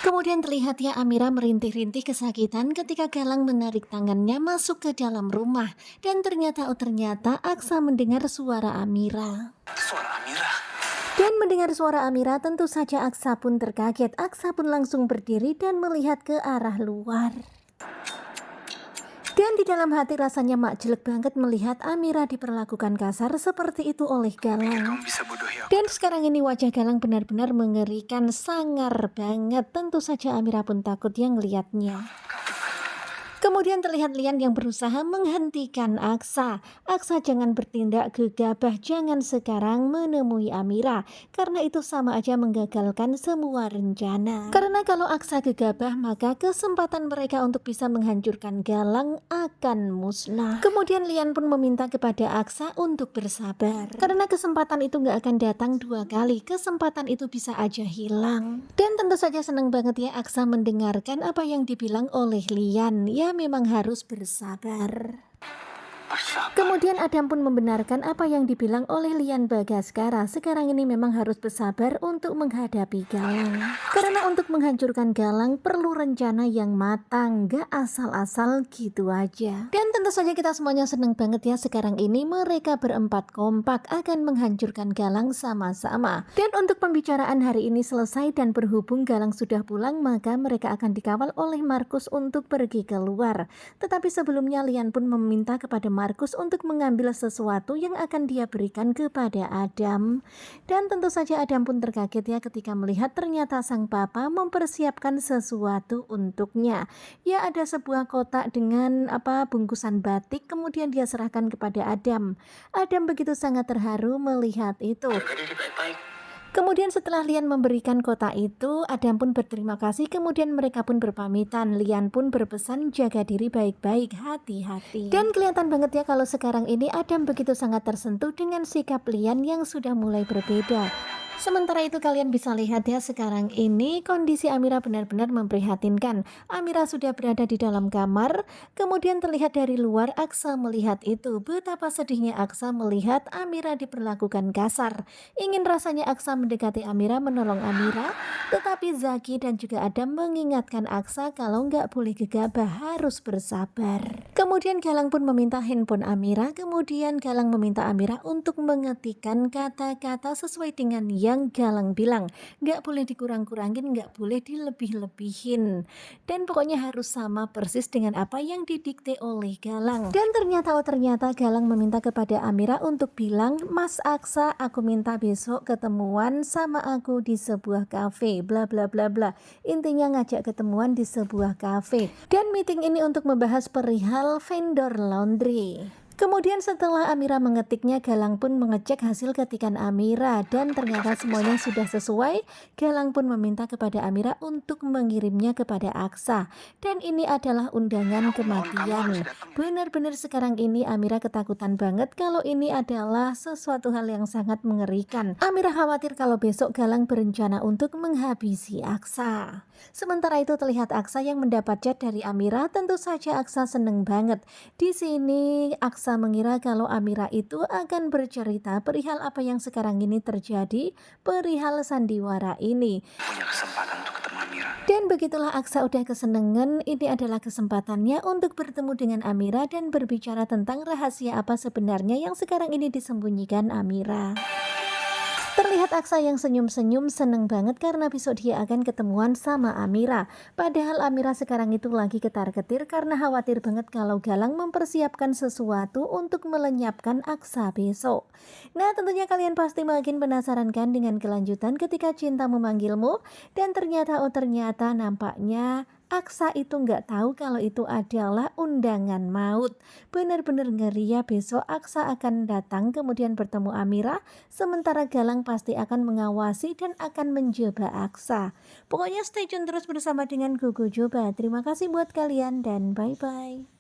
Kemudian terlihat ya Amira merintih-rintih kesakitan ketika Galang menarik tangannya masuk ke dalam rumah. Dan ternyata Aksa mendengar suara Amira. Suara Amira. Dan mendengar suara Amira tentu saja Aksa pun terkaget. Aksa pun langsung berdiri dan melihat ke arah luar. Dan di dalam hati rasanya mak jelek banget melihat Amira diperlakukan kasar seperti itu oleh Galang. Kamu bisa bodoh ya? Dan sekarang ini wajah Galang benar-benar mengerikan, sangar banget. Tentu saja Amira pun takut yang ngelihatnya. Kemudian terlihat Lian yang berusaha menghentikan Aksa. Aksa jangan bertindak gegabah, jangan sekarang menemui Amira. Karena itu sama aja menggagalkan semua rencana. Karena kalau Aksa gegabah maka kesempatan mereka untuk bisa menghancurkan Galang akan musnah. Kemudian Lian pun meminta kepada Aksa untuk bersabar. Karena kesempatan itu gak akan datang dua kali. Kesempatan itu bisa aja hilang. Dan tentu saja senang banget ya Aksa mendengarkan apa yang dibilang oleh Lian. Ya memang harus bersabar. Kemudian Adam pun membenarkan apa yang dibilang oleh Lian Bagaskara. Sekarang ini memang harus bersabar untuk menghadapi Galang. Karena untuk menghancurkan Galang perlu rencana yang matang, gak asal-asal gitu aja. Dan tentu saja kita semuanya seneng banget ya sekarang ini mereka berempat kompak akan menghancurkan Galang sama-sama. Dan untuk pembicaraan hari ini selesai dan berhubung Galang sudah pulang maka mereka akan dikawal oleh Markus untuk pergi keluar. Tetapi sebelumnya Lian pun meminta kepada Markus untuk mengambil sesuatu yang akan dia berikan kepada Adam. Dan tentu saja Adam pun terkaget ya ketika melihat ternyata sang papa mempersiapkan sesuatu untuknya. Ya ada sebuah kotak dengan bungkusan batik kemudian dia serahkan kepada Adam. Adam begitu sangat terharu melihat itu. Kemudian setelah Lian memberikan kotak itu, Adam pun berterima kasih, kemudian mereka pun berpamitan. Lian pun berpesan jaga diri baik-baik, hati-hati. Dan kelihatan banget ya kalau sekarang ini Adam begitu sangat tersentuh dengan sikap Lian yang sudah mulai berbeda. Sementara itu kalian bisa lihat ya sekarang ini kondisi Amira benar-benar memprihatinkan. Amira sudah berada di dalam kamar, kemudian terlihat dari luar Aksa melihat itu. Betapa sedihnya Aksa melihat Amira diperlakukan kasar. Ingin rasanya Aksa mendekati Amira, menolong Amira, tetapi Zaki dan juga Adam mengingatkan Aksa kalau nggak boleh gegabah, harus bersabar. Kemudian Galang pun meminta handphone Amira, kemudian Galang meminta Amira untuk mengetikkan kata-kata sesuai dengan yang Galang bilang. Nggak boleh dikurang-kurangin, nggak boleh dilebih-lebihin. Dan pokoknya harus sama persis dengan apa yang didikte oleh Galang. Dan ternyata Galang meminta kepada Amira untuk bilang, Mas Aksa, aku minta besok ketemuan sama aku di sebuah kafe, bla bla bla bla. Intinya ngajak ketemuan di sebuah kafe. Dan meeting ini untuk membahas perihal vendor laundry. Kemudian setelah Amira mengetiknya, Galang pun mengecek hasil ketikan Amira dan ternyata semuanya sudah sesuai. Galang pun meminta kepada Amira untuk mengirimnya kepada Aksa. Dan ini adalah undangan kematian. Benar-benar sekarang ini Amira ketakutan banget kalau ini adalah sesuatu hal yang sangat mengerikan. Amira khawatir kalau besok Galang berencana untuk menghabisi Aksa. Sementara itu terlihat Aksa yang mendapat chat dari Amira. Tentu saja Aksa seneng banget. Di sini Aksa mengira kalau Amira itu akan bercerita perihal apa yang sekarang ini terjadi, perihal sandiwara ini. Punya kesempatan untuk ketemu Amira. Dan begitulah Aksa udah kesenengan, ini adalah kesempatannya untuk bertemu dengan Amira dan berbicara tentang rahasia apa sebenarnya yang sekarang ini disembunyikan Amira. Terlihat Aksa yang senyum-senyum seneng banget karena besok dia akan ketemuan sama Amira. Padahal Amira sekarang itu lagi ketar-ketir karena khawatir banget kalau Galang mempersiapkan sesuatu untuk melenyapkan Aksa besok. Nah tentunya kalian pasti makin penasaran kan dengan kelanjutan ketika cinta memanggilmu. Dan ternyata nampaknya Aksa itu nggak tahu kalau itu adalah undangan maut. Benar-benar ngeri ya, besok Aksa akan datang kemudian bertemu Amira, sementara Galang pasti akan mengawasi dan akan mencoba Aksa. Pokoknya stay tune terus bersama dengan Gogo Joba. Terima kasih buat kalian dan bye-bye.